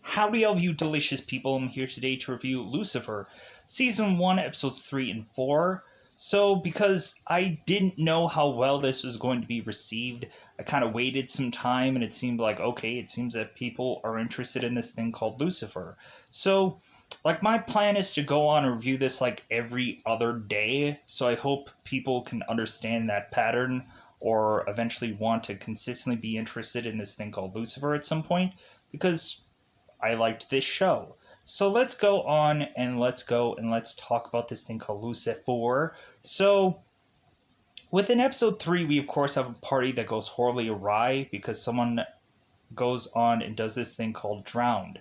Howdy, all you delicious people. I'm here today to review Lucifer, Season 1, Episodes 3 and 4. So, because I didn't know how well this was going to be received, I kind of waited some time and it seemed like, okay, it seems that people are interested in this thing called Lucifer. So, my plan is to go on and review this like every other day, so I hope people can understand that pattern or eventually want to consistently be interested in this thing called Lucifer at some point, because I liked this show. So let's go on and let's talk about this thing called Lucifer. So within episode 3, we of course have a party that goes horribly awry because someone goes on and does this thing called drowned.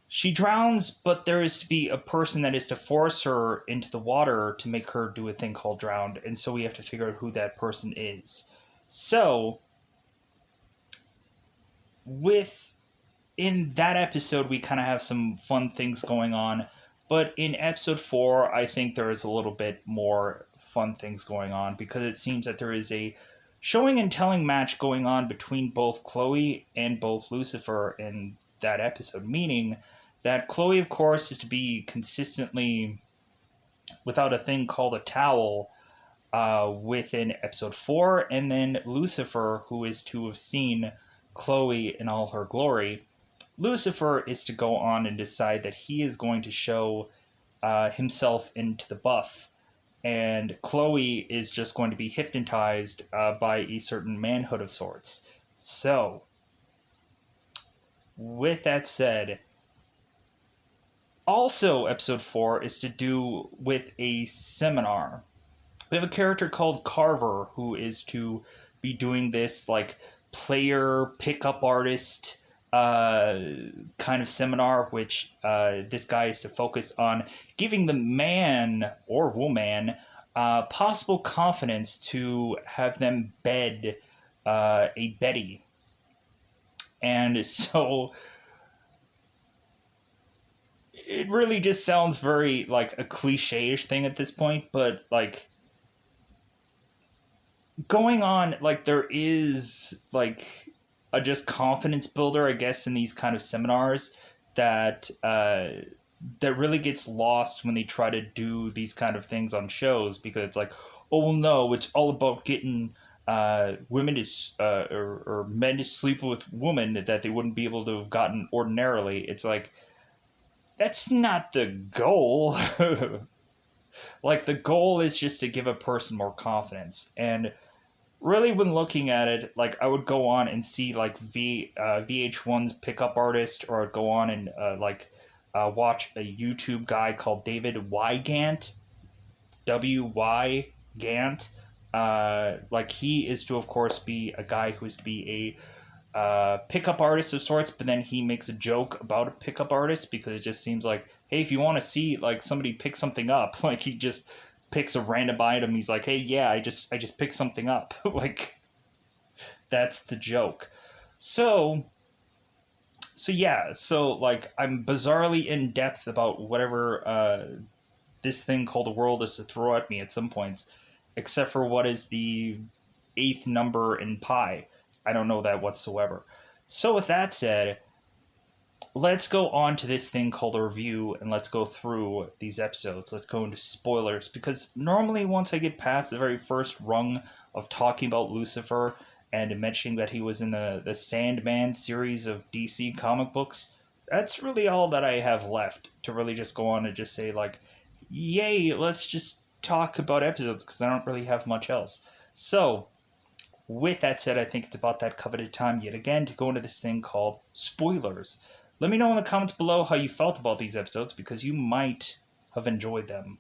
She drowns, but there is to be a person that is to force her into the water to make her do a thing called drowned, and so we have to figure out who that person is. So, in that episode, we kind of have some fun things going on, but in episode 4, I think there is a little bit more fun things going on because it seems that there is a showing and telling match going on between both Chloe and both Lucifer in that episode, meaning that Chloe, of course, is to be consistently without a thing called a towel within episode 4, and then Lucifer, who is to have seen Chloe in all her glory. Lucifer is to go on and decide that he is going to show himself into the buff, and Chloe is just going to be hypnotized by a certain manhood of sorts. So, with that said, also episode 4 is to do with a seminar. We have a character called Carver who is to be doing this like player pickup artist kind of seminar, which this guy is to focus on giving the man or woman possible confidence to have them bed a Betty. And so it really just sounds very like a cliche-ish thing at this point, but like going on, like there is like a just confidence builder, I guess, in these kind of seminars that that really gets lost when they try to do these kind of things on shows, because it's like, oh no, it's all about getting women to or men to sleep with women that they wouldn't be able to have gotten ordinarily. It's like, that's not the goal. Like, the goal is just to give a person more confidence. And really, when looking at it, like, I would go on and see like VH1's pickup artist, or I'd go on and watch a YouTube guy called David Wygant, W-Y Gant. Like, he is to, of course, be a guy who is to be a pickup artist of sorts, but then he makes a joke about a pickup artist because it just seems like, hey, if you want to see like somebody pick something up, like, he just picks a random item. He's like, hey, yeah, I just picked something up. Like, that's the joke. So yeah, so like, I'm bizarrely in depth about whatever this thing called the world is to throw at me at some points, except for what is the eighth number in pi. I don't know that whatsoever. So with that said, let's go on to this thing called a review, and let's go through these episodes. Let's go into spoilers, because normally once I get past the very first rung of talking about Lucifer and mentioning that he was in the Sandman series of DC comic books, that's really all that I have left to really just go on and just say, like, yay, let's just talk about episodes, because I don't really have much else. So, with that said, I think it's about that coveted time yet again to go into this thing called spoilers. Let me know in the comments below how you felt about these episodes, because you might have enjoyed them.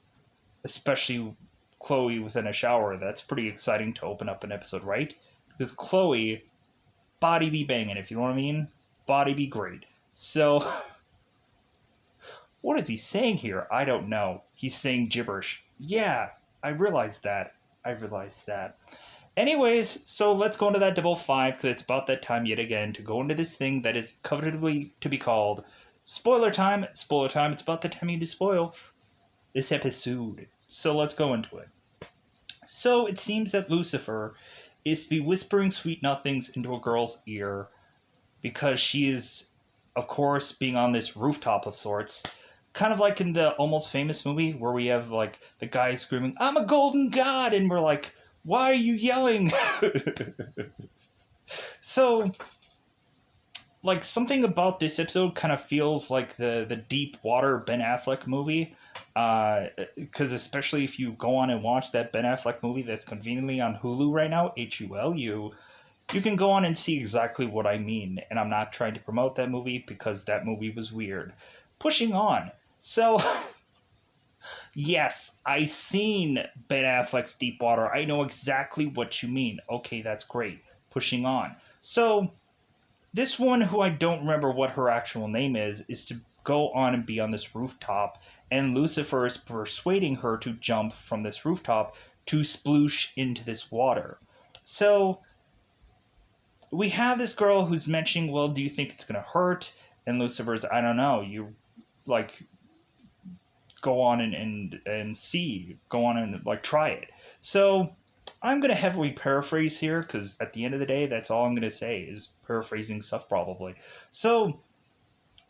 Especially Chloe within a shower. That's pretty exciting to open up an episode, right? Because Chloe, body be banging, if you know what I mean. Body be great. So, what is he saying here? I don't know. He's saying gibberish. Yeah, I realized that. Anyways, so let's go into that double five, because it's about that time yet again to go into this thing that is covetably to be called spoiler time. Spoiler time. It's about the time you to spoil this episode. So let's go into it. So it seems that Lucifer is to be whispering sweet nothings into a girl's ear because she is of course, being on this rooftop of sorts, kind of like in the Almost Famous movie where we have like the guy screaming, "I'm a golden god," and we're like, "Why are you yelling?" So, like, something about this episode kind of feels like the Deep Water Ben Affleck movie. Because especially if you go on and watch that Ben Affleck movie that's conveniently on Hulu right now, HULU, you can go on and see exactly what I mean. And I'm not trying to promote that movie because that movie was weird. Pushing on. So, yes, I've seen Ben Affleck's Deep Water. I know exactly what you mean. Okay, that's great. Pushing on. So, this one, who I don't remember what her actual name is to go on and be on this rooftop, and Lucifer is persuading her to jump from this rooftop to sploosh into this water. So we have this girl who's mentioning, well, do you think it's going to hurt? And Lucifer's, I don't know. You, like, go on and see. Go on and, like, try it. So I'm going to heavily paraphrase here because at the end of the day, that's all I'm going to say is paraphrasing stuff probably. So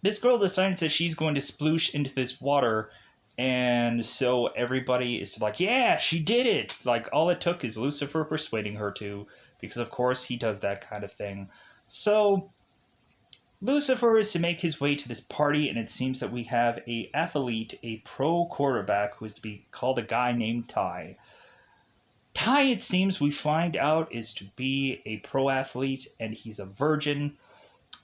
this girl decides that she's going to sploosh into this water, and so everybody is like, yeah, she did it. Like, all it took is Lucifer persuading her to, because of course he does that kind of thing. So Lucifer is to make his way to this party, and it seems that we have a athlete, a pro quarterback, who is to be called a guy named Ty. Ty, it seems we find out, is to be a pro athlete, and he's a virgin.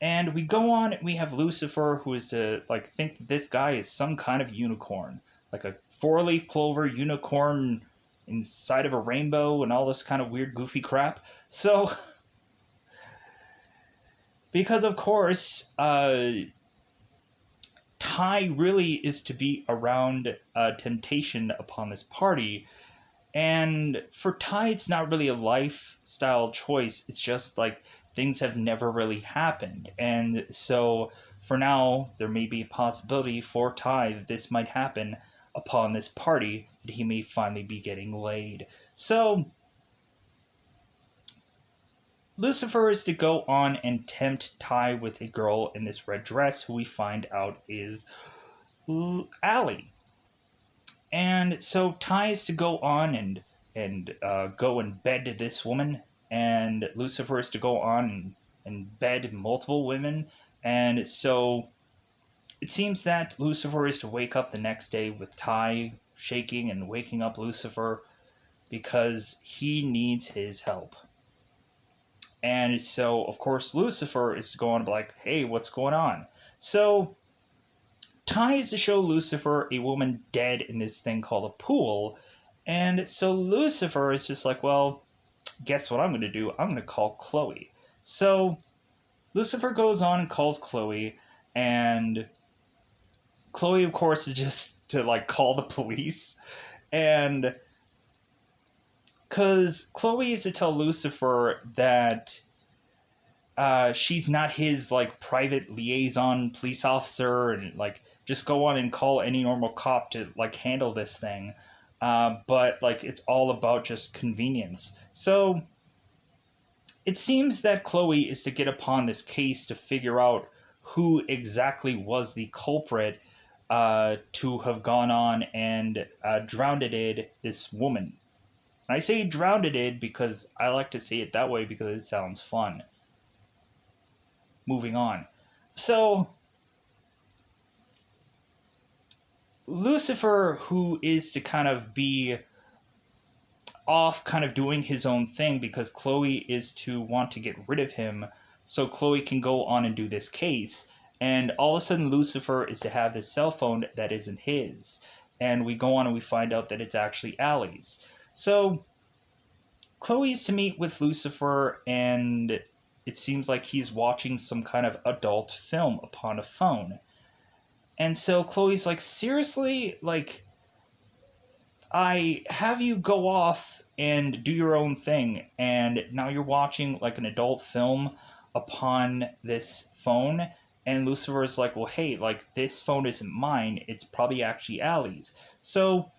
And we go on, we have Lucifer, who is to, like, think that this guy is some kind of unicorn. Like a four-leaf clover unicorn inside of a rainbow and all this kind of weird, goofy crap. So, because of course, Ty really is to be around temptation upon this party. And for Ty, it's not really a lifestyle choice. It's just like things have never really happened. And so for now, there may be a possibility for Ty that this might happen upon this party, that he may finally be getting laid. So Lucifer is to go on and tempt Ty with a girl in this red dress who we find out is Allie. And so Ty is to go on and go and bed this woman, and Lucifer is to go on and bed multiple women. And so it seems that Lucifer is to wake up the next day with Ty shaking and waking up Lucifer because he needs his help. And so, of course, Lucifer is to go on and be like, hey, what's going on? So Ty is to show Lucifer a woman dead in this thing called a pool. And so Lucifer is just like, well, guess what I'm going to do? I'm going to call Chloe. So Lucifer goes on and calls Chloe, and Chloe, of course, is just to, like, call the police. And because Chloe is to tell Lucifer that she's not his, like, private liaison police officer, and, like, just go on and call any normal cop to, like, handle this thing. But, like, it's all about just convenience. So it seems that Chloe is to get upon this case to figure out who exactly was the culprit to have gone on and drowned this woman. I say drowned because I like to say it that way because it sounds fun. Moving on. So Lucifer, who is to kind of be off kind of doing his own thing because Chloe is to want to get rid of him so Chloe can go on and do this case. And all of a sudden Lucifer is to have this cell phone that isn't his. And we go on and we find out that it's actually Allie's. So Chloe's to meet with Lucifer, and it seems like he's watching some kind of adult film upon a phone. And so Chloe's like, seriously? Like, I have you go off and do your own thing, and now you're watching, like, an adult film upon this phone? And Lucifer is like, well, hey, like, this phone isn't mine. It's probably actually Allie's. So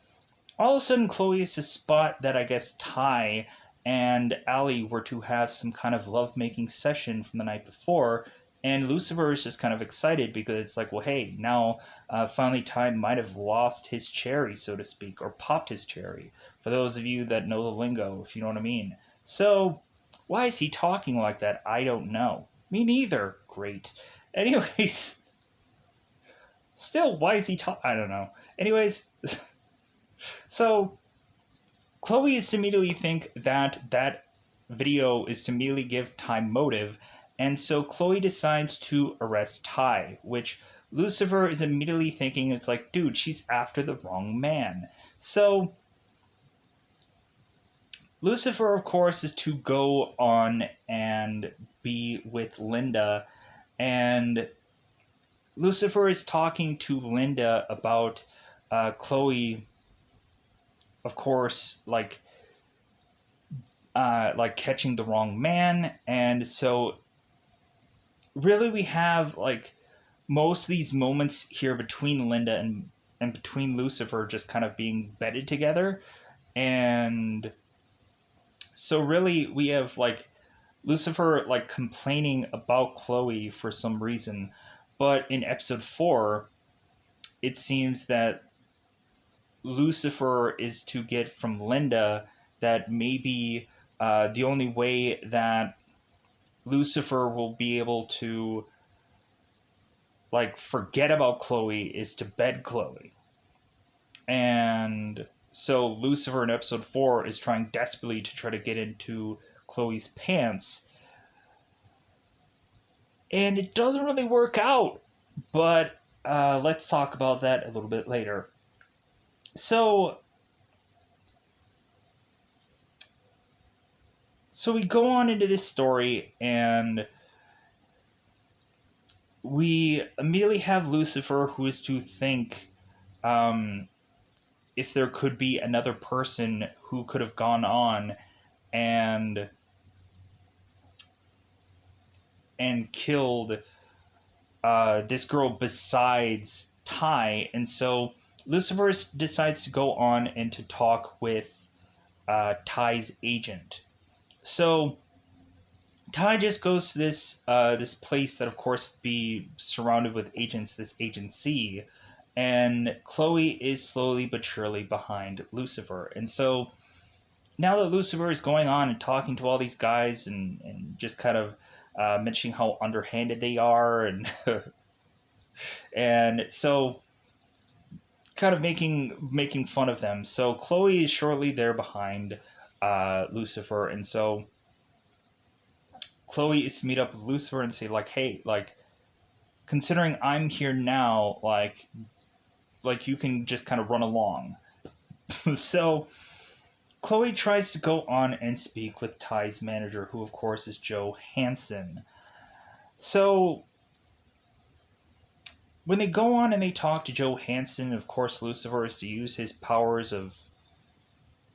all of a sudden, Chloe is to spot that, I guess, Ty and Allie were to have some kind of lovemaking session from the night before, And Lucifer is just kind of excited because it's like, well, hey, now finally Time might have lost his cherry, so to speak, or popped his cherry. For those of you that know the lingo, if you know what I mean. So, why is he talking like that? I don't know. Me neither. Great. Anyways, still, why is he talking? I don't know. Anyways, so Chloe is to immediately think that that video is to immediately give Time motive, and so Chloe decides to arrest Ty, which Lucifer is immediately thinking it's like, dude, she's after the wrong man. So Lucifer, of course, is to go on and be with Linda, and Lucifer is talking to Linda about Chloe, of course, like catching the wrong man, and so really we have like most of these moments here between Linda and between Lucifer just kind of being bedded together, and so really we have like Lucifer like complaining about Chloe for some reason, but in episode 4 it seems that Lucifer is to get from Linda that maybe the only way that Lucifer will be able to like forget about Chloe is to bed Chloe. And so Lucifer in episode 4 is trying desperately to try to get into Chloe's pants. And it doesn't really work out. But let's talk about that a little bit later. So we go on into this story, and we immediately have Lucifer, who is to think if there could be another person who could have gone on and killed this girl besides Ty. And so Lucifer decides to go on and to talk with Ty's agent. So Ty just goes to this place that, of course, be surrounded with agents, this agency, and Chloe is slowly but surely behind Lucifer. And so now that Lucifer is going on and talking to all these guys and just kind of mentioning how underhanded they are, and and so kind of making fun of them. So Chloe is shortly there behind Lucifer, and so Chloe is to meet up with Lucifer and say like, hey, like considering I'm here now, like you can just kind of run along. So Chloe tries to go on and speak with Ty's manager, who of course is Joe Hansen. So when they go on and they talk to Joe Hansen, of course Lucifer is to use his powers of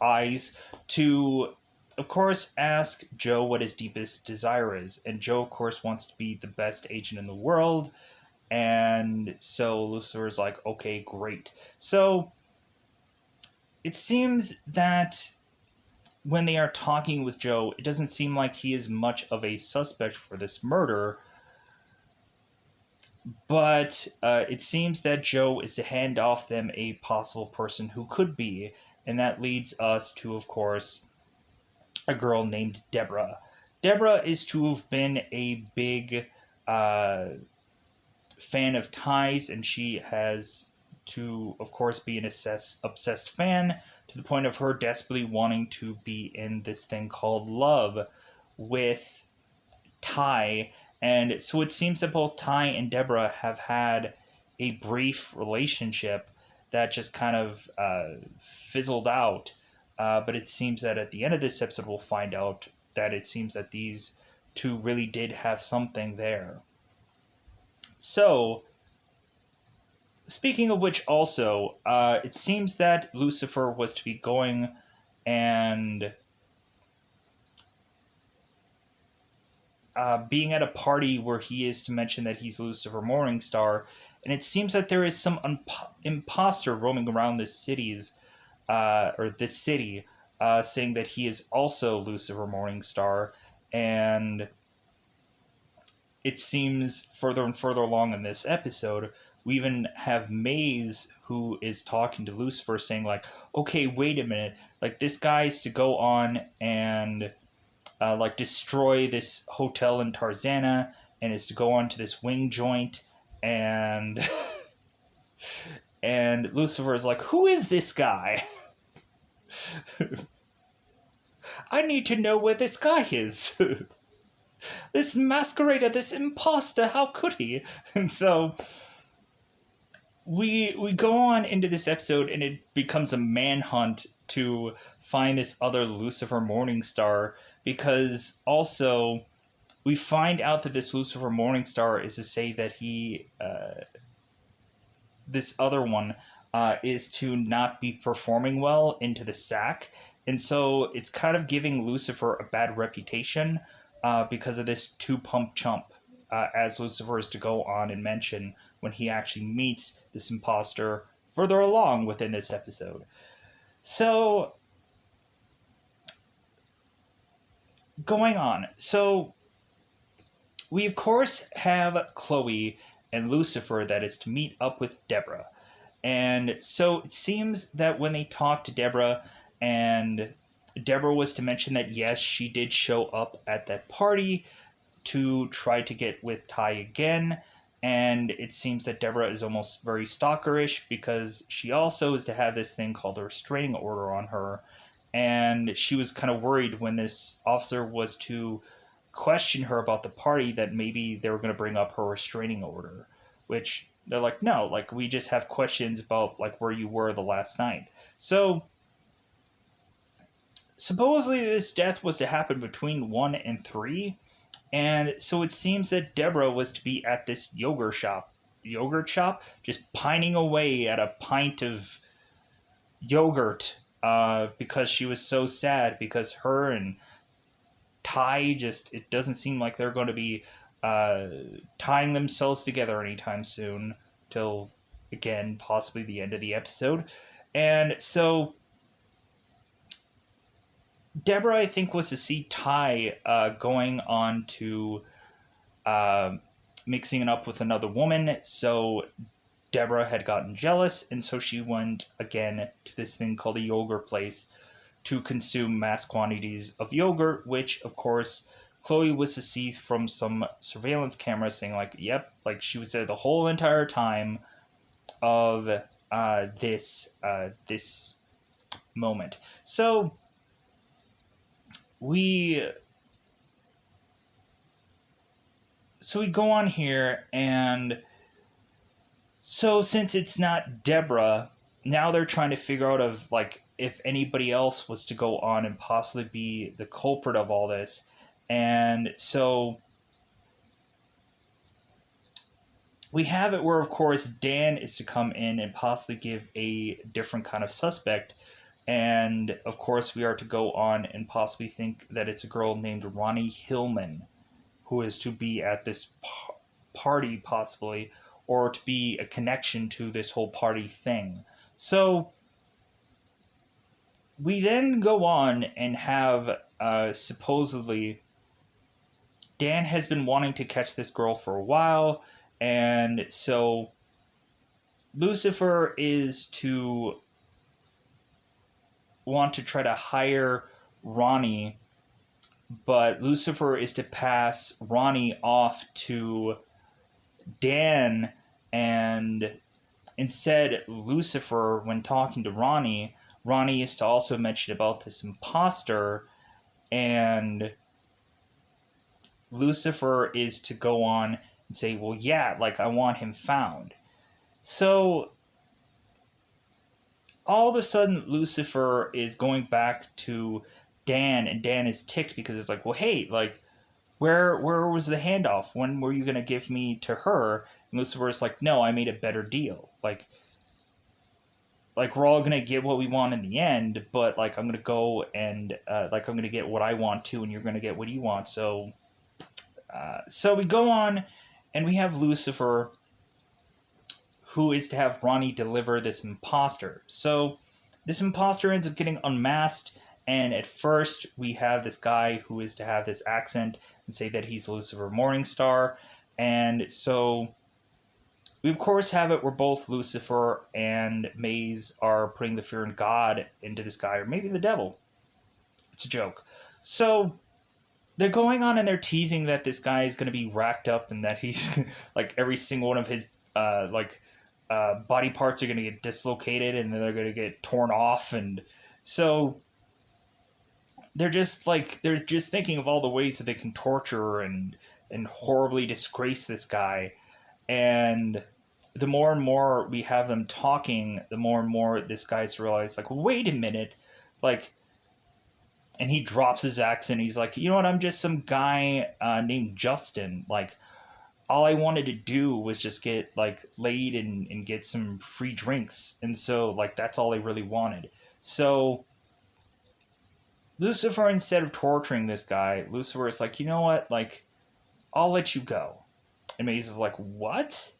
eyes to, of course, ask Joe what his deepest desire is. And Joe, of course, wants to be the best agent in the world. And so Lucifer's like, okay, great. So it seems that when they are talking with Joe, it doesn't seem like he is much of a suspect for this murder. But it seems that Joe is to hand off them a possible person who could be. And that leads us to, of course, a girl named Deborah. Deborah is to have been a big fan of Ty's, and she has to, of course, be an obsessed fan to the point of her desperately wanting to be in this thing called love with Ty. And so it seems that both Ty and Deborah have had a brief relationship that just kind of fizzled out. But it seems that at the end of this episode, we'll find out that it seems that these two really did have something there. So, speaking of which, also, it seems that Lucifer was to be going and being at a party where he is to mention that he's Lucifer Morningstar, and it seems that there is some imposter roaming around this city's or this city, saying that he is also Lucifer Morningstar, and it seems further and further along in this episode, we even have Maze who is talking to Lucifer saying like, okay, wait a minute, like this guy's to go on and like destroy this hotel in Tarzana and is to go on to this wing joint and and Lucifer is like, who is this guy? I need to know where this guy is. This masquerader, this imposter, how could he? And so we go on into this episode and it becomes a manhunt to find this other Lucifer Morningstar, because also we find out that this Lucifer Morningstar is to say that he this other one is to not be performing well into the sack, and so it's kind of giving Lucifer a bad reputation because of this two pump chump, as Lucifer is to go on and mention when he actually meets this imposter further along within this episode. So, going on. So, we of course have Chloe and Lucifer that is to meet up with Deborah. And so it seems that when they talked to Deborah, and Deborah was to mention that yes, she did show up at that party to try to get with Ty again. And it seems that Deborah is almost very stalkerish because she also is to have this thing called a restraining order on her. And she was kind of worried when this officer was to question her about the party that maybe they were going to bring up her restraining order, which they're like, no, like we just have questions about like where you were the last night. So supposedly this death was to happen between 1 and 3, and so it seems that Deborah was to be at this yogurt shop, just pining away at a pint of yogurt because she was so sad because her and Ty just, it doesn't seem like they're going to be tying themselves together anytime soon, till again possibly the end of the episode. And so Deborah, I think, was to see Ty going on to mixing it up with another woman. So Deborah had gotten jealous, and so she went again to this thing called a yogurt place to consume mass quantities of yogurt, which, of course, Chloe was to see from some surveillance camera saying, like, yep, like she was there the whole entire time of this moment. So we go on here, and so since it's not Deborah, now they're trying to figure out of like if anybody else was to go on and possibly be the culprit of all this. And so we have it where, of course, Dan is to come in and possibly give a different kind of suspect. And, of course, we are to go on and possibly think that it's a girl named Ronnie Hillman who is to be at this party, possibly, or to be a connection to this whole party thing. So we then go on and have supposedly Dan has been wanting to catch this girl for a while, and so Lucifer is to want to try to hire Ronnie, but Lucifer is to pass Ronnie off to Dan, and instead Lucifer, when talking to Ronnie is to also mention about this imposter, and Lucifer is to go on and say, well, yeah, like, I want him found. So all of a sudden, Lucifer is going back to Dan, and Dan is ticked because it's like, well, hey, like, where was the handoff? When were you going to give me to her? And Lucifer is like, no, I made a better deal. Like we're all going to get what we want in the end, but, like, I'm going to go and, like, I'm going to get what I want too, and you're going to get what you want. So we go on, and we have Lucifer, who is to have Ronnie deliver this imposter. So this imposter ends up getting unmasked, and at first we have this guy who is to have this accent and say that he's Lucifer Morningstar, And so we of course have it where both Lucifer and Maze are putting the fear in God into this guy, or maybe the devil. It's a joke. So they're going on and they're teasing that this guy is going to be racked up and that he's like every single one of his body parts are going to get dislocated and they're going to get torn off. And so they're just thinking of all the ways that they can torture and horribly disgrace this guy. And the more and more we have them talking, the more and more this guy's realized, like, wait a minute, like, and he drops his accent. He's like, you know what? I'm just some guy named Justin. Like, all I wanted to do was just get like laid and get some free drinks, and so like that's all I really wanted. So Lucifer, instead of torturing this guy, Lucifer is like, you know what? Like, I'll let you go. And Maze is like, what?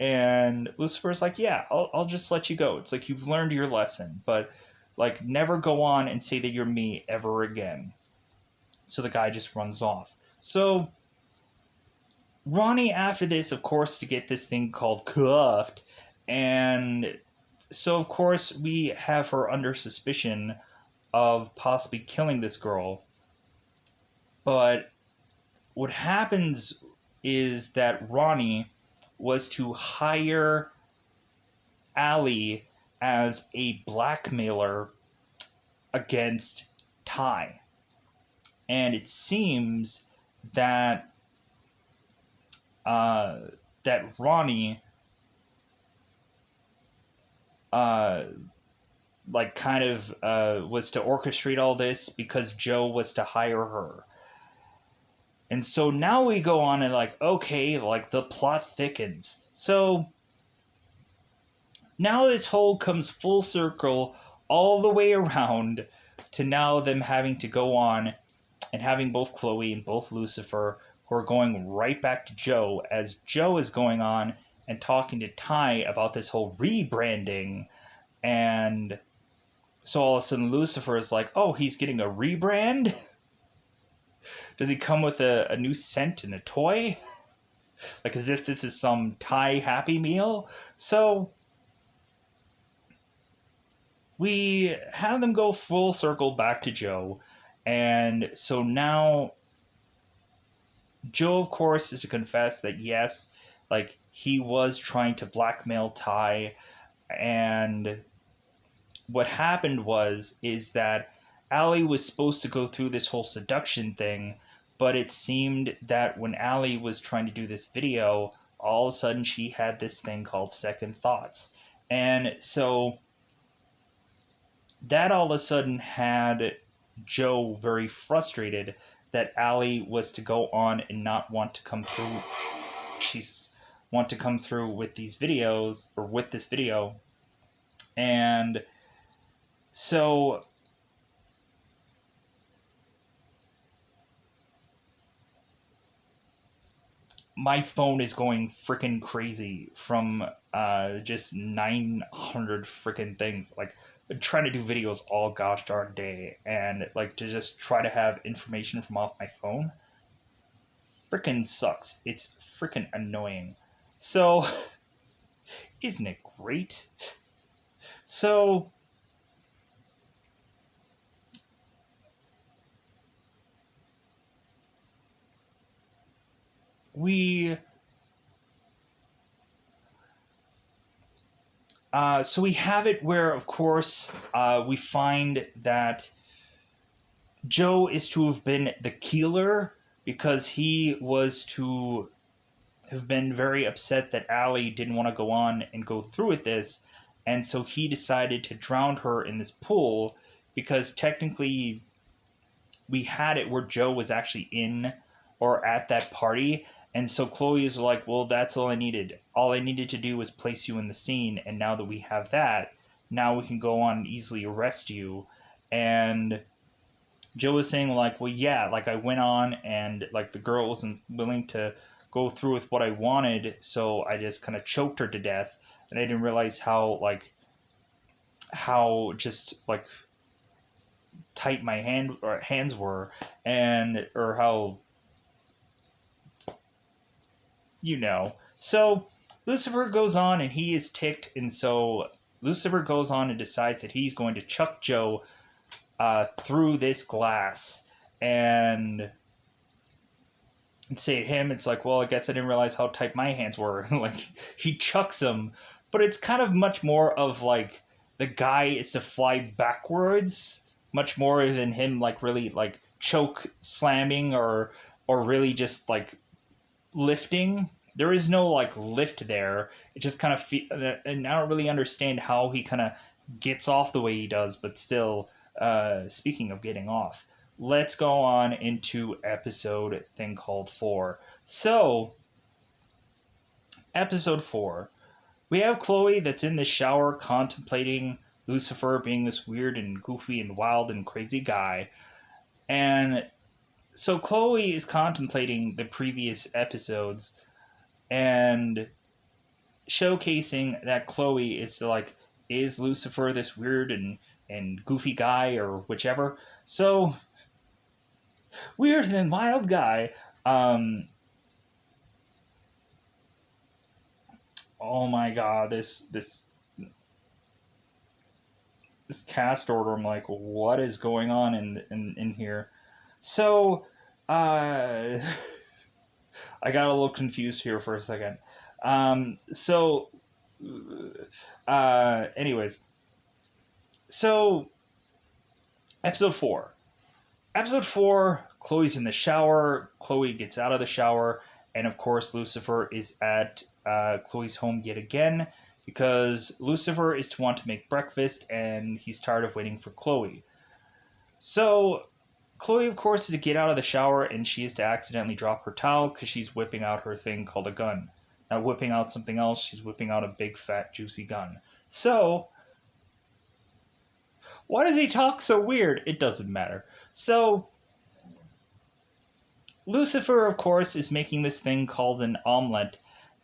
And Lucifer's like, yeah, I'll just let you go. It's like, you've learned your lesson, but like, never go on and say that you're me ever again. So the guy just runs off. So Ronnie, after this, of course, to get this thing called cuffed, and so of course we have her under suspicion of possibly killing this girl. But what happens is that Ronnie was to hire Allie as a blackmailer against Ty. And it seems that that Ronnie like kind of was to orchestrate all this because Joe was to hire her. And so now we go on and like, okay, like the plot thickens. So now this whole comes full circle all the way around to now them having to go on and having both Chloe and both Lucifer who are going right back to Joe as Joe is going on and talking to Ty about this whole rebranding. And so all of a sudden Lucifer is like, oh, he's getting a rebrand? Does he come with a new scent and a toy? Like as if this is some Thai Happy Meal? So we have them go full circle back to Joe. And so now Joe, of course, is to confess that yes, like he was trying to blackmail Ty. And what happened is that Allie was supposed to go through this whole seduction thing, but it seemed that when Allie was trying to do this video, all of a sudden she had this thing called second thoughts. And so that all of a sudden had Joe very frustrated that Allie was to go on and not want to come through, want to come through with these videos, or with this video. And so my phone is going freaking crazy from just 900 freaking things. Like, I'm trying to do videos all gosh darn day, and like to just try to have information from off my phone freaking sucks. It's freaking annoying. So, isn't it great? So, we so we have it where, of course, we find that Joe is to have been the killer because he was to have been very upset that Allie didn't want to go on and go through with this, and so he decided to drown her in this pool because technically we had it where Joe was actually in or at that party. And so Chloe is like, well, that's all I needed. All I needed to do was place you in the scene. And now that we have that, now we can go on and easily arrest you. And Joe was saying like, well, yeah, like I went on and like the girl wasn't willing to go through with what I wanted. So I just kind of choked her to death. And I didn't realize how just like tight my hands were, and or how you know. So Lucifer goes on and he is ticked, and so Lucifer goes on and decides that he's going to chuck Joe through this glass and say to him, it's like, well, I guess I didn't realize how tight my hands were. Like, he chucks him, but it's kind of much more of like the guy is to fly backwards, much more than him like really like choke slamming or really just like lifting. There is no like lift there. It just kind of and I don't really understand how he kind of gets off the way he does, but still, speaking of getting off, let's go on into episode thing called 4. So, episode 4, we have Chloe that's in the shower contemplating Lucifer being this weird and goofy and wild and crazy guy. And so Chloe is contemplating the previous episodes and showcasing that Chloe is like, is Lucifer this weird and goofy guy or whichever? So, weird and wild guy. Oh my god, this cast order. I'm like, what is going on in here? So, I got a little confused here for a second. Anyways, so episode 4. Episode 4, Chloe's in the shower. Chloe gets out of the shower, and of course, Lucifer is at Chloe's home yet again because Lucifer is to want to make breakfast, and he's tired of waiting for Chloe. So, Chloe, of course, is to get out of the shower, and she is to accidentally drop her towel because she's whipping out her thing called a gun. Not whipping out something else, she's whipping out a big, fat, juicy gun. So, why does he talk so weird? It doesn't matter. So, Lucifer, of course, is making this thing called an omelet,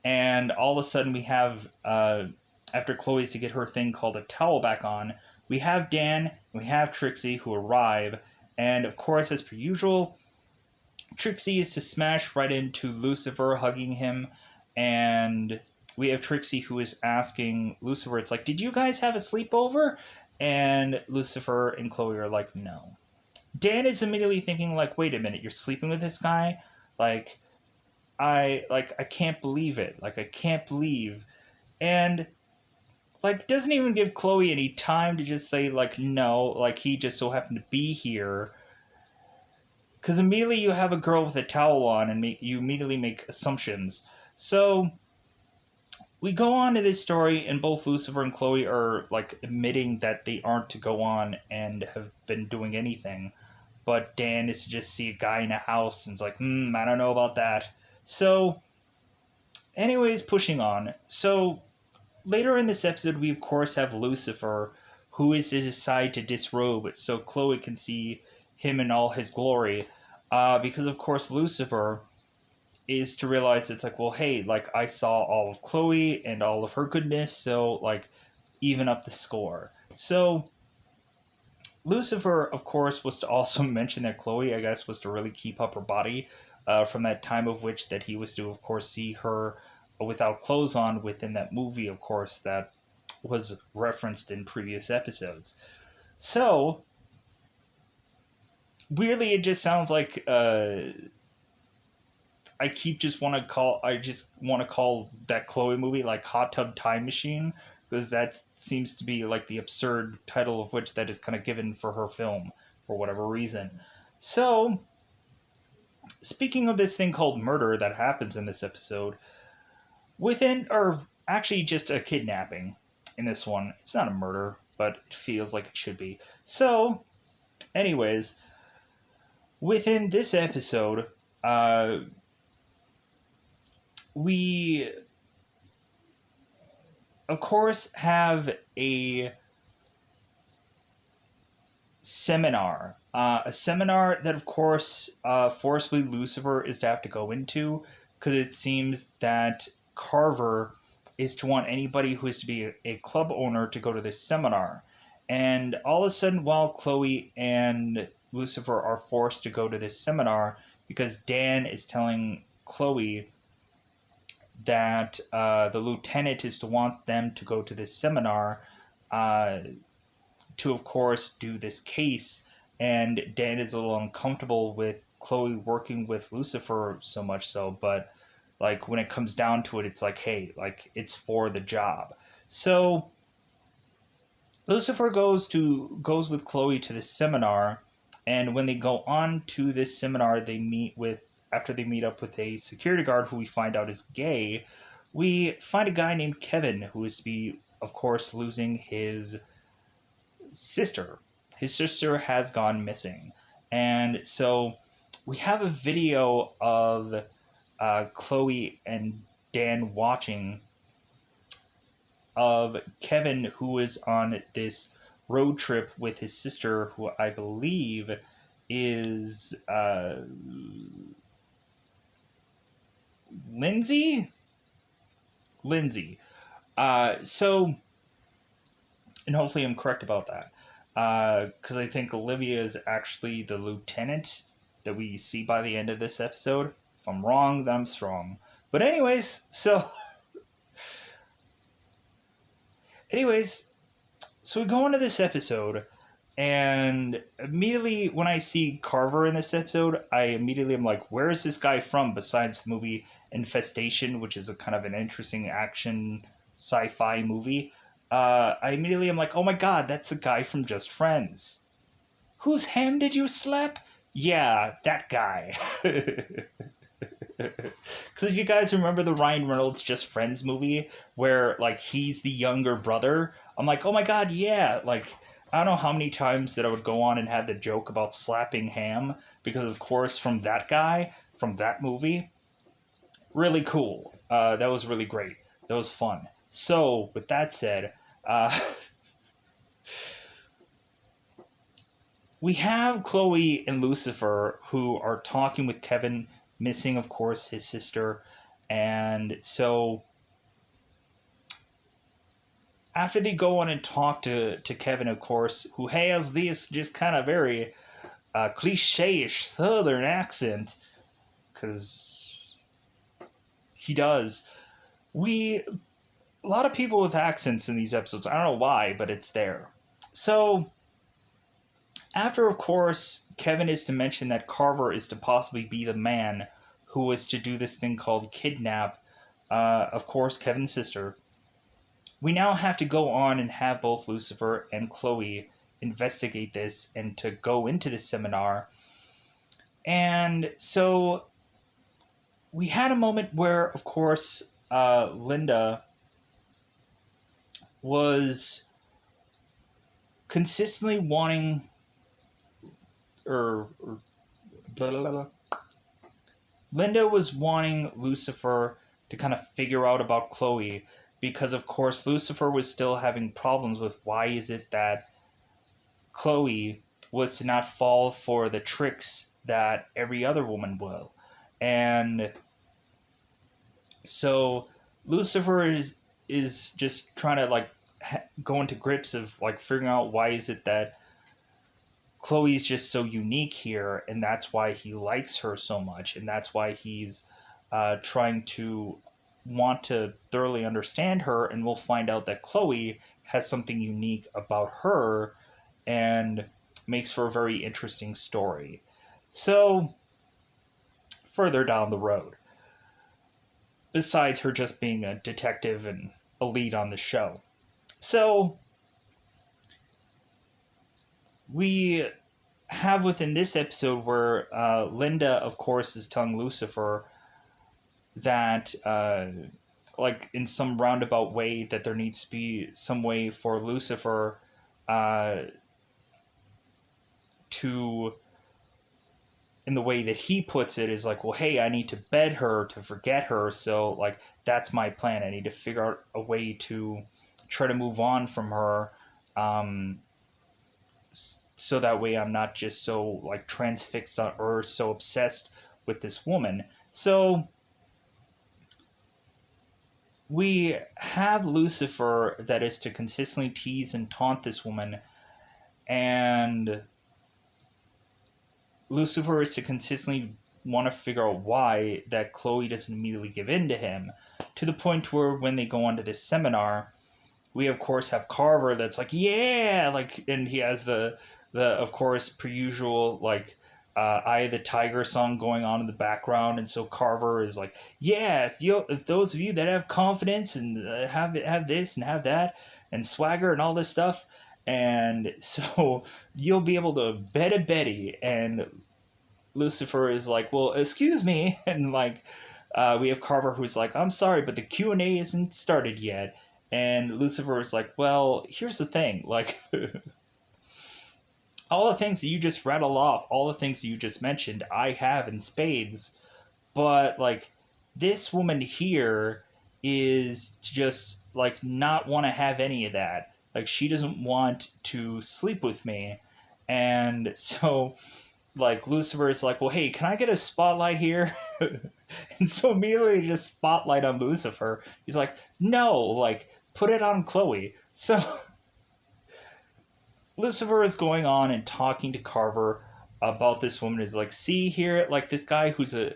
and all of a sudden we have, after Chloe's to get her thing called a towel back on, we have Dan and we have Trixie who arrive, and of course, as per usual, Trixie is to smash right into Lucifer, hugging him, and we have Trixie who is asking Lucifer, it's like, did you guys have a sleepover? And Lucifer and Chloe are like, no. Dan is immediately thinking, like, wait a minute, you're sleeping with this guy? I can't believe it. Like, I can't believe. And, like, doesn't even give Chloe any time to just say, like, no, like, he just so happened to be here. Because immediately you have a girl with a towel on, and you immediately make assumptions. So, we go on to this story, and both Lucifer and Chloe are, like, admitting that they aren't to go on and have been doing anything. But Dan is to just see a guy in a house, and it's like, I don't know about that. So, anyways, pushing on. So, later in this episode, we of course have Lucifer, who is to decide to disrobe so Chloe can see him in all his glory. Because, of course, Lucifer is to realize it's like, well, hey, like, I saw all of Chloe and all of her goodness, so, like, even up the score. So, Lucifer, of course, was to also mention that Chloe, I guess, was to really keep up her body from that time of which that he was to, of course, see her without clothes on within that movie, of course, that was referenced in previous episodes. So, weirdly, it just sounds like I just want to call that Chloe movie like Hot Tub Time Machine, because that seems to be like the absurd title of which that is kind of given for her film for whatever reason. So, speaking of this thing called murder that happens in this episode, actually just a kidnapping in this one. It's not a murder, but it feels like it should be. So, anyways, within this episode, we, of course, have a seminar. A seminar that, of course, forcibly Lucifer is to have to go into, because it seems that Carver is to want anybody who is to be a club owner to go to this seminar. And all of a sudden, while Chloe and Lucifer are forced to go to this seminar, because Dan is telling Chloe that the lieutenant is to want them to go to this seminar uh, to, of course, do this case. And Dan is a little uncomfortable with Chloe working with Lucifer so much so, but like when it comes down to it, it's like, hey, like it's for the job. So Lucifer goes with Chloe to this seminar, and when they go on to this seminar, they meet with after they meet up with a security guard who we find out is gay. We find a guy named Kevin who is to be, of course, losing his sister. His sister has gone missing, and so we have a video of Chloe and Dan watching of Kevin, who is on this road trip with his sister, who I believe is Lindsay. Lindsay. So, and hopefully I'm correct about that, because I think Olivia is actually the lieutenant that we see by the end of this episode. If I'm wrong, then I'm strong. But anyways, so we go into this episode, and immediately when I see Carver in this episode, I immediately am like, where is this guy from besides the movie Infestation, which is a kind of an interesting action sci-fi movie. I immediately am like, oh my god, that's the guy from Just Friends. Whose ham did you slap? Yeah, that guy. Because if you guys remember the Ryan Reynolds Just Friends movie, where like he's the younger brother, I'm like, oh my god, yeah. Like, I don't know how many times that I would go on and have the joke about slapping ham, because of course from that guy, from that movie, really cool. That was really great. That was fun. So, with that said, uh, we have Chloe and Lucifer who are talking with Kevin, missing, of course, his sister. And so, after they go on and talk to Kevin, of course, who has this just kind of very cliche-ish southern accent, because he does. A lot of people with accents in these episodes. I don't know why, but it's there. So, after, of course, Kevin is to mention that Carver is to possibly be the man who is to do this thing called kidnap, of course, Kevin's sister, we now have to go on and have both Lucifer and Chloe investigate this and to go into the seminar. And so we had a moment where, of course, Linda was consistently wanting, or blah, blah, blah. Linda was wanting Lucifer to kind of figure out about Chloe, because of course Lucifer was still having problems with why is it that Chloe was to not fall for the tricks that every other woman will. And so Lucifer is just trying to like go into grips of like figuring out why is it that Chloe's just so unique here, and that's why he likes her so much, and that's why he's trying to want to thoroughly understand her, and we'll find out that Chloe has something unique about her and makes for a very interesting story. So, further down the road, besides her just being a detective and a lead on the show. So, we have within this episode where Linda, of course, is telling Lucifer that, like, in some roundabout way, that there needs to be some way for Lucifer to, in the way that he puts it, is like, well, hey, I need to bed her to forget her, so, like, that's my plan. I need to figure out a way to try to move on from her, so that way I'm not just so like transfixed on, or so obsessed with this woman. So we have Lucifer that is to consistently tease and taunt this woman, and Lucifer is to consistently want to figure out why that Chloe doesn't immediately give in to him, to the point where when they go onto this seminar, we of course have Carver that's like, yeah, like, and he has the of course per usual like Eye of the Tiger song going on in the background, and so Carver is like, yeah, if those of you that have confidence and have this and have that and swagger and all this stuff, and so you'll be able to bet a Betty. And Lucifer is like, well, excuse me, and like we have Carver who's like, I'm sorry, but the Q&A isn't started yet. And Lucifer is like, well, here's the thing, like all the things that you just rattled off, all the things that you just mentioned, I have in spades, but like this woman here is just like not want to have any of that. Like she doesn't want to sleep with me. And so like Lucifer is like, well, hey, can I get a spotlight here? And so immediately just spotlight on Lucifer. He's like, no, like put it on Chloe. So Lucifer is going on and talking to Carver about this woman. Is like, see here, like this guy who's or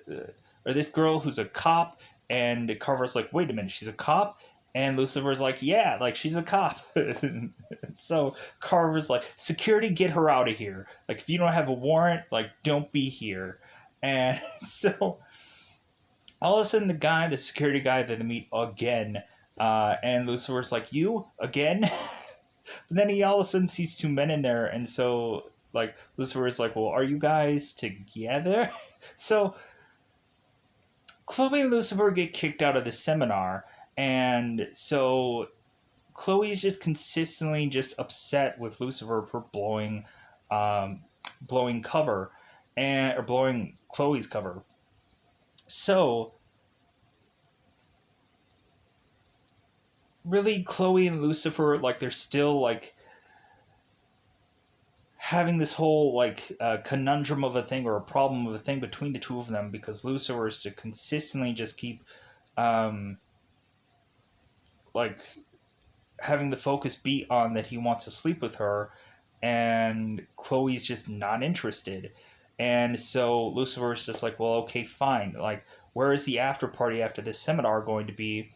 this girl who's a cop, and Carver's like, wait a minute, she's a cop, and Lucifer's like, yeah, like she's a cop. So Carver's like, security, get her out of here. Like if you don't have a warrant, like don't be here. And so all of a sudden, the security guy that they meet again, and Lucifer's like, you again? But then he all of a sudden sees two men in there, and so like Lucifer is like, well, are you guys together? So Chloe and Lucifer get kicked out of the seminar, and so Chloe's just consistently just upset with Lucifer for blowing cover, and or blowing Chloe's cover. So really, Chloe and Lucifer, like they're still like having this whole like conundrum of a thing or a problem of a thing between the two of them, because Lucifer is to consistently just keep um, like having the focus be on that he wants to sleep with her, and Chloe's just not interested. And so Lucifer is just like, well, okay, fine. Like, where is the after party after this seminar going to be?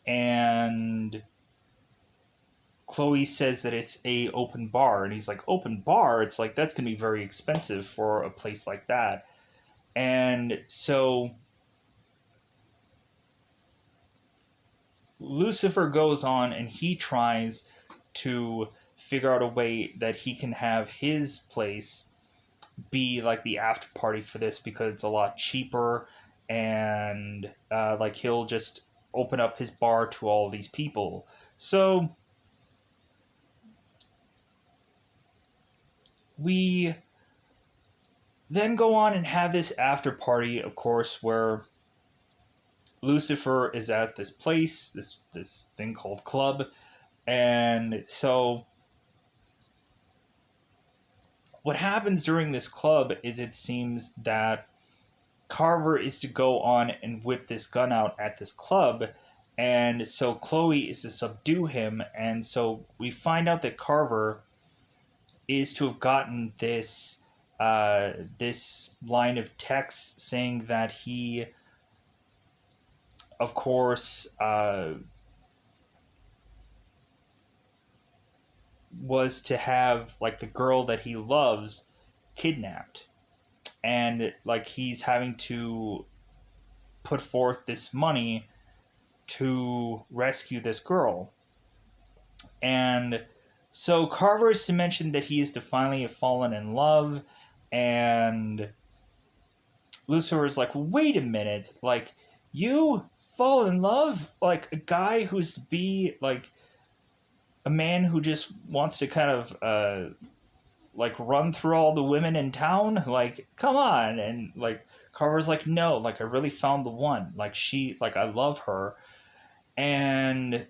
And Chloe says that it's a open bar, and he's like, open bar? It's like, that's going to be very expensive for a place like that. And so Lucifer goes on and he tries to figure out a way that he can have his place be like the after party for this, because it's a lot cheaper, and like he'll just open up his bar to all of these people. So we then go on and have this after party, of course, where Lucifer is at this place, this thing called club, and so what happens during this club is it seems that Carver is to go on and whip this gun out at this club, and so Chloe is to subdue him, and so we find out that Carver is to have gotten this line of text saying that he, of course, was to have like the girl that he loves kidnapped, and like he's having to put forth this money to rescue this girl. And so Carver is to mention that he is to finally have fallen in love, and Lucifer is like, wait a minute, like you fall in love, like a guy who's to be like a man who just wants to kind of like run through all the women in town, like come on. And like Carver's like, no, like I really found the one, like she, like I love her. And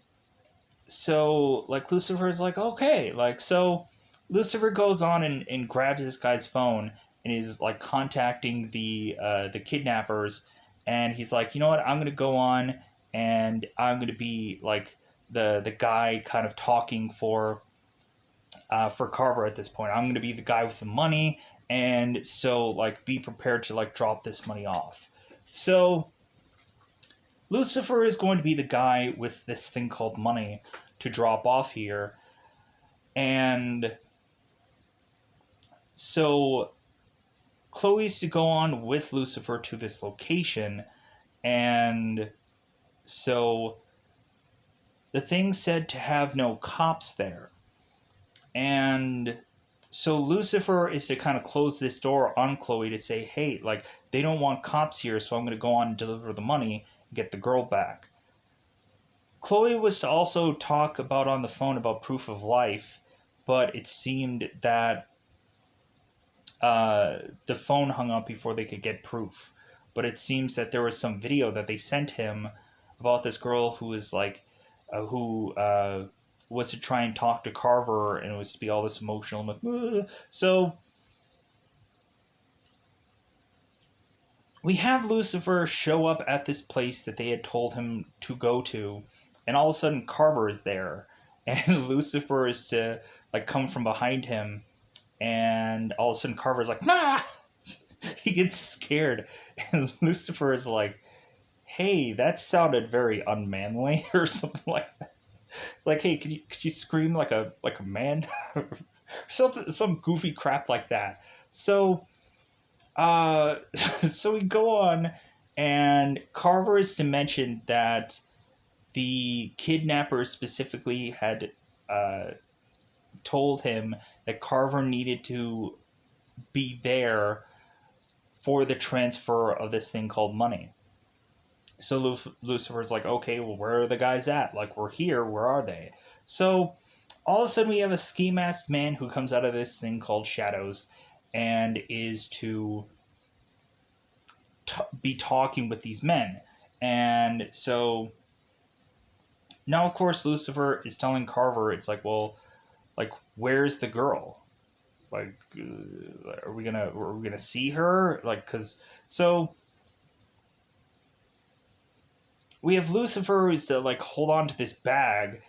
so like Lucifer's like, okay, like so Lucifer goes on and grabs this guy's phone and is like contacting the kidnappers, and he's like, you know what, I'm gonna go on and I'm gonna be like the guy kind of talking for Carver at this point. I'm gonna be the guy with the money, and so like be prepared to like drop this money off. So Lucifer is going to be the guy with this thing called money to drop off here. And so Chloe's to go on with Lucifer to this location. And so the thing said to have no cops there. And so Lucifer is to kind of close this door on Chloe to say, hey, like, they don't want cops here, so I'm going to go on and deliver the money and get the girl back. Chloe was to also talk about on the phone about proof of life, but it seemed that the phone hung up before they could get proof. But it seems that there was some video that they sent him about this girl who was like, who was to try and talk to Carver, and it was to be all this emotional. Like, so we have Lucifer show up at this place that they had told him to go to, and all of a sudden Carver is there, and Lucifer is to like come from behind him, and all of a sudden Carver's like, nah. He gets scared, and Lucifer is like, hey, that sounded very unmanly, or something like that. Like, hey, could you scream like a man? Some goofy crap like that. So so we go on, and Carver is to mention that the kidnapper specifically had told him that Carver needed to be there for the transfer of this thing called money. So Lucifer's like, okay, well, where are the guys at? Like, we're here, where are they? So all of a sudden we have a ski masked man who comes out of this thing called Shadows and is to be talking with these men. And so now, of course, Lucifer is telling Carver, it's like, well, like, where's the girl? Like, are we gonna see her? Like, cause so we have Lucifer who's to like hold on to this bag,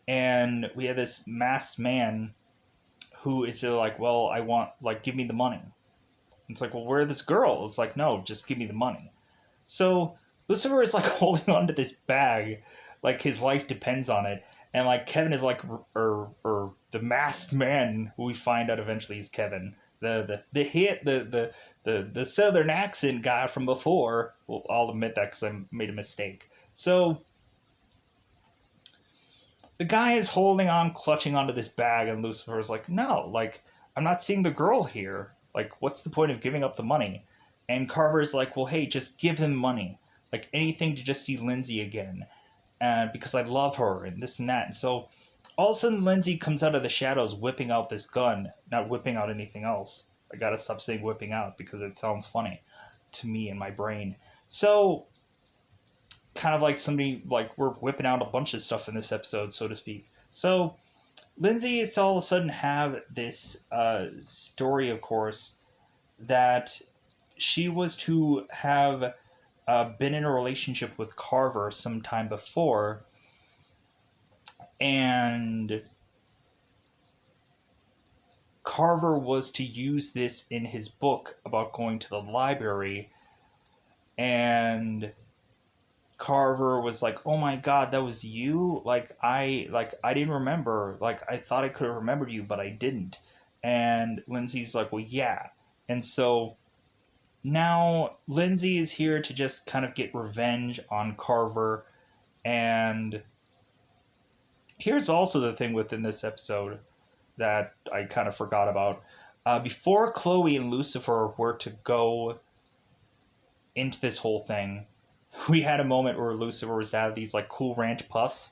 and we have this masked man who is to like, well, I want, like, give me the money. It's like, well, where's this girl? It's like, no, just give me the money. So Lucifer is like holding on to this bag, like his life depends on it, and like Kevin is like, or the masked man, who we find out eventually is Kevin, the southern accent guy from before. Well, I'll admit that because I made a mistake. So the guy is holding on, clutching onto this bag, and Lucifer is like, no, like, I'm not seeing the girl here. Like, what's the point of giving up the money? And Carver's like, well, hey, just give him money. Like, anything to just see Lindsay again. Because I love her, and this and that. And so, all of a sudden, Lindsay comes out of the shadows whipping out this gun. Not whipping out anything else. I gotta stop saying whipping out, because it sounds funny to me in my brain. So, kind of like somebody, like, we're whipping out a bunch of stuff in this episode, so to speak. So Lindsay is to all of a sudden have this story, of course, that she was to have been in a relationship with Carver sometime before, and Carver was to use this in his book about going to the library, and Carver was like, "Oh my God, that was you! I didn't remember. Like, I thought I could have remembered you, but I didn't." And Lindsay's like, "Well, yeah." And so now Lindsay is here to just kind of get revenge on Carver. And here's also the thing within this episode that I kind of forgot about. Before Chloe and Lucifer were to go into this whole thing, we had a moment where Lucifer was to have these like Cool Ranch puffs.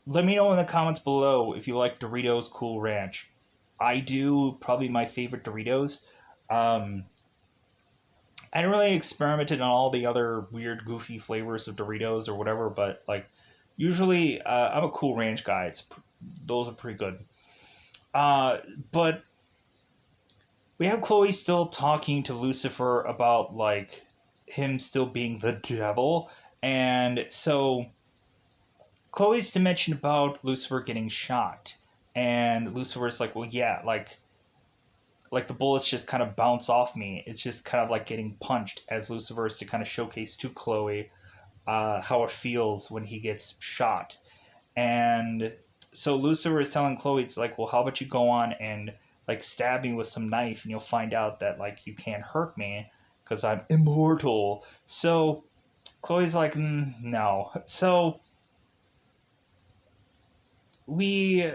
Let me know in the comments below if you like Doritos Cool Ranch. I do. Probably my favorite Doritos. I didn't really experimented on all the other weird, goofy flavors of Doritos or whatever, but like usually I'm a Cool Ranch guy. Those are pretty good. But we have Chloe still talking to Lucifer about like him still being the devil, and so Chloe's to mention about Lucifer getting shot, and Lucifer's like, well, yeah, like the bullets just kind of bounce off me. It's just kind of like getting punched, as Lucifer is to kind of showcase to Chloe how it feels when he gets shot. And so Lucifer is telling Chloe, it's like, well, how about you go on and like stab me with some knife, and you'll find out that like you can't hurt me because I'm immortal. So Chloe's like, no. So we,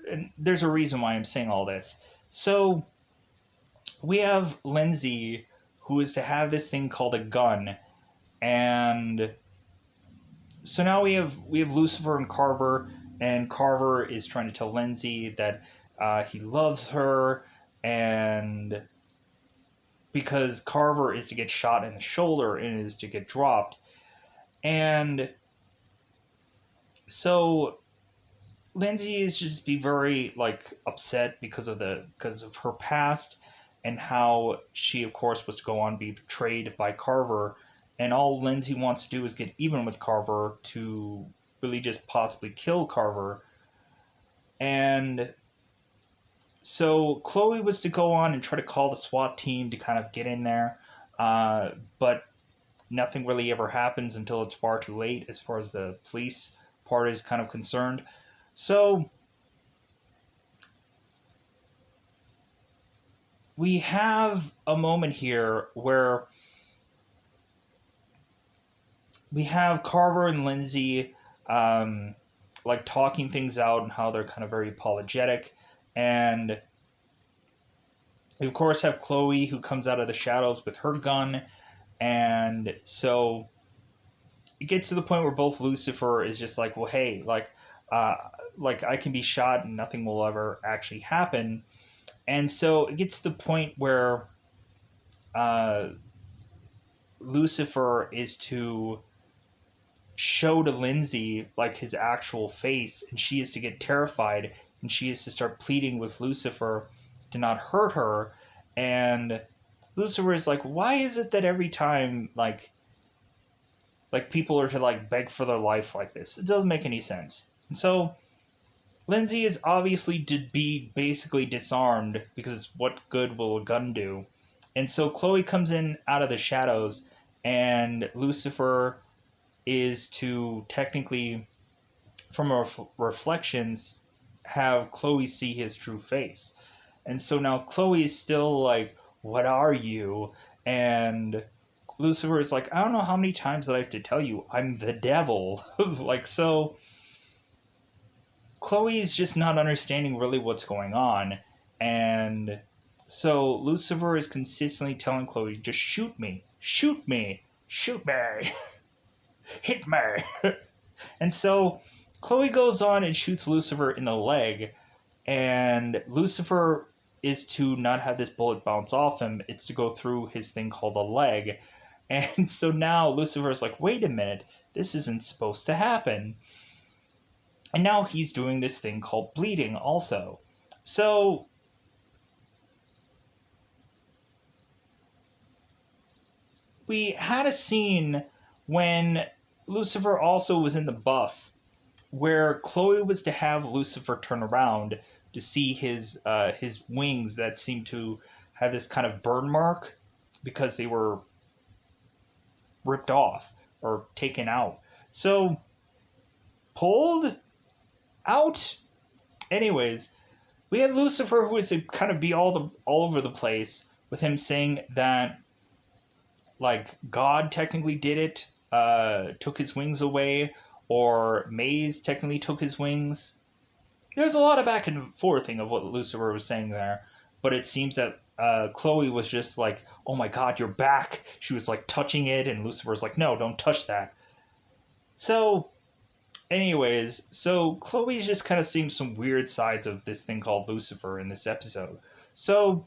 and there's a reason why I'm saying all this. So we have Lindsay, who is to have this thing called a gun, and so now we have Lucifer and Carver is trying to tell Lindsay that he loves her, and because Carver is to get shot in the shoulder and is to get dropped, and so Lindsay is just be very like upset because of her past and how she of course was to go on be betrayed by Carver, and all Lindsay wants to do is get even with Carver to really just possibly kill Carver. And so Chloe was to go on and try to call the SWAT team to kind of get in there, but nothing really ever happens until it's far too late as far as the police part is kind of concerned. So we have a moment here where we have Carver and Lindsay like talking things out and how they're kind of very apologetic. And we, of course, have Chloe who comes out of the shadows with her gun. And so it gets to the point where both Lucifer is just like, well, hey, uh, like I can be shot and nothing will ever actually happen. And so it gets to the point where uh, Lucifer is to show to Lindsay like his actual face, and she is to get terrified, and she is to start pleading with Lucifer to not hurt her. And Lucifer is like, why is it that every time like people are to like beg for their life like this? It doesn't make any sense. And so Lindsay is obviously to be basically disarmed because what good will a gun do? And so Chloe comes in out of the shadows, and Lucifer is to technically, from reflections, have Chloe see his true face. And so now Chloe is still like, what are you? And Lucifer is like, I don't know how many times that I have to tell you, I'm the devil. Like, so Chloe's just not understanding really what's going on. And so Lucifer is consistently telling Chloe, just shoot me, shoot me, shoot me, hit me. And so Chloe goes on and shoots Lucifer in the leg, and Lucifer is to not have this bullet bounce off him, it's to go through his thing called a leg. And so now Lucifer is like, wait a minute, this isn't supposed to happen. And now he's doing this thing called bleeding also. So we had a scene when Lucifer also was in the buff where Chloe was to have Lucifer turn around to see his wings that seemed to have this kind of burn mark because they were ripped off or taken out. So pulled out. Anyways, we had Lucifer who was to kind of be all over the place with him saying that like God technically did it, took his wings away, or Maze technically took his wings. There's a lot of back and forthing of what Lucifer was saying there, but it seems that Chloe was just like, "Oh my God, you're back!" She was like touching it, and Lucifer's like, "No, don't touch that." So, anyways, so Chloe's just kind of seeing some weird sides of this thing called Lucifer in this episode. So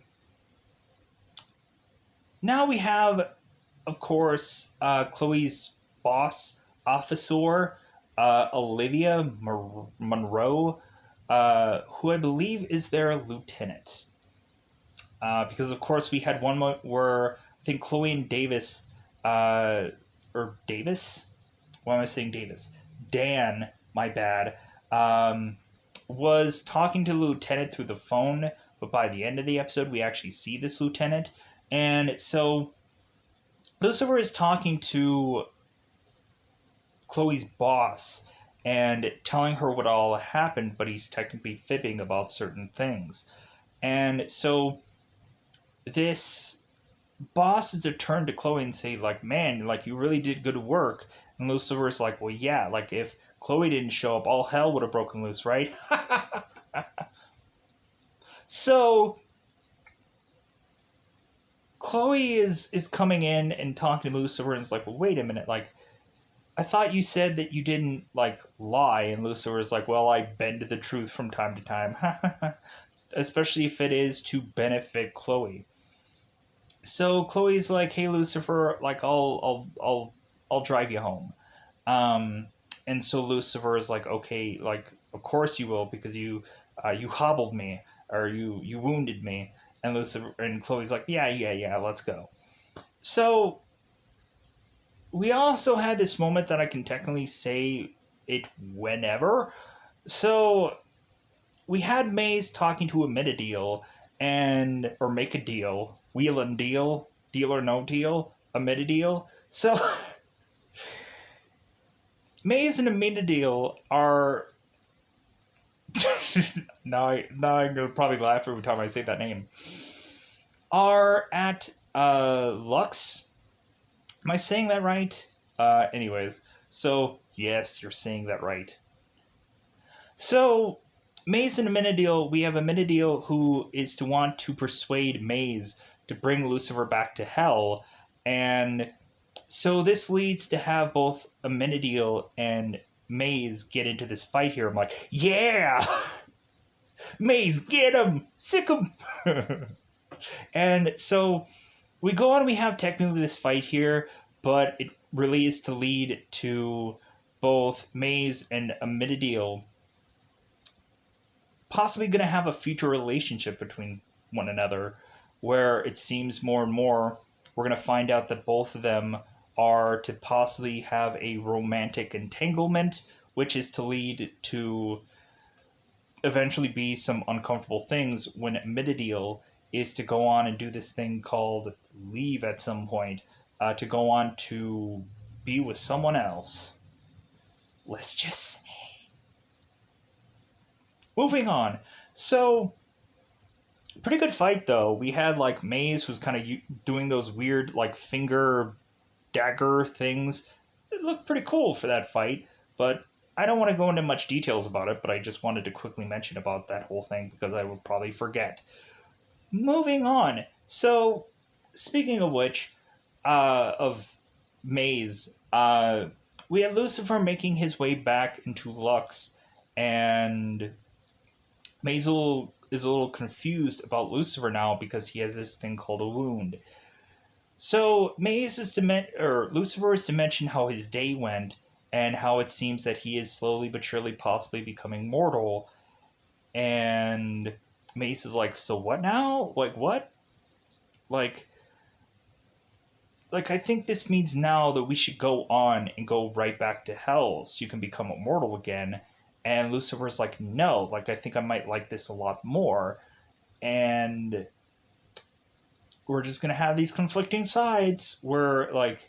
now we have, of course, Chloe's boss officer, Olivia Monroe, who I believe is their lieutenant. Because, of course, we had one moment where I think Chloe and Davis, or Davis? Why am I saying Davis? Dan, my bad, was talking to the lieutenant through the phone, but by the end of the episode, we actually see this lieutenant. And so Lucifer is talking to Chloe's boss and telling her what all happened, but he's technically fibbing about certain things. And so this boss is to turn to Chloe and say, like, man, like, you really did good work. And Lucifer's like, well, yeah, like, if Chloe didn't show up, all hell would have broken loose, right? So Chloe is coming in and talking to Lucifer and is like, well, wait a minute, like, I thought you said that you didn't, like, lie. And Lucifer's like, well, I bend to the truth from time to time. Especially if it is to benefit Chloe. So Chloe's like, hey, Lucifer, like, I'll drive you home. Um, and so Lucifer is like, okay, like, of course you will, because you hobbled me, or you wounded me. And Lucifer and Chloe's like, yeah, let's go. So we also had this moment that I can technically say it whenever. So we had Maze talking to Amityville and or make a deal, wheel and deal, deal or no deal, Amityville. So Maze and Amityville are now I'm gonna probably laugh every time I say that name. Are at Lux. Am I saying that right? Anyways, so yes, you're saying that right. So Maze and Amenadiel, we have Amenadiel who is to want to persuade Maze to bring Lucifer back to hell, and so this leads to have both Amenadiel and Maze get into this fight here. I'm like, yeah, Maze, get him, sick him. And so we go on. We have technically this fight here, but it really is to lead to both Maze and Amenadiel possibly going to have a future relationship between one another, where it seems more and more we're going to find out that both of them are to possibly have a romantic entanglement, which is to lead to eventually be some uncomfortable things when Amityville is to go on and do this thing called leave at some point, to go on to be with someone else. Let's just say. Moving on. So, pretty good fight though. We had like Maze was kind of doing those weird like finger dagger things. It looked pretty cool for that fight, but I don't want to go into much details about it, but I just wanted to quickly mention about that whole thing because I will probably forget. Moving on. So, speaking of which, of Maze, we have Lucifer making his way back into Lux, and Maisel is a little confused about Lucifer now because he has this thing called a wound. So Maze is or Lucifer is to mention how his day went and how it seems that he is slowly but surely possibly becoming mortal. And Maze is like, so what now? Like what? Like I think this means now that we should go on and go right back to hell so you can become immortal again. And Lucifer's like, no, like, I think I might like this a lot more. And we're just going to have these conflicting sides where, like,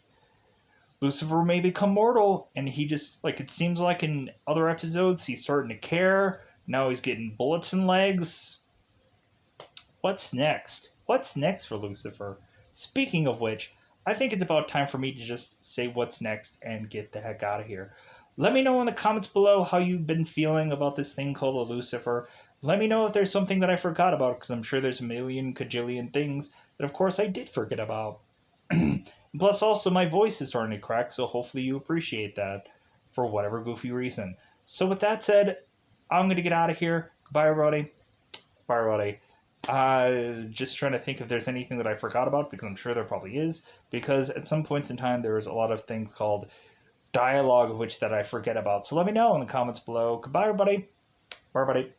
Lucifer may become mortal, and he just, like, it seems like in other episodes, he's starting to care. Now he's getting bullets in legs. What's next? What's next for Lucifer? Speaking of which, I think it's about time for me to just say what's next and get the heck out of here. Let me know in the comments below how you've been feeling about this thing called a Lucifer. Let me know if there's something that I forgot about, because I'm sure there's a million cajillion things that, of course, I did forget about. Plus, also, my voice is starting to crack, so hopefully you appreciate that for whatever goofy reason. So with that said, I'm going to get out of here. Goodbye, everybody. Bye, everybody. Just trying to think if there's anything that I forgot about, because I'm sure there probably is, because at some points in time, there's a lot of things called dialogue of which that I forget about. So let me know in the comments below. Goodbye, everybody. Bye, everybody.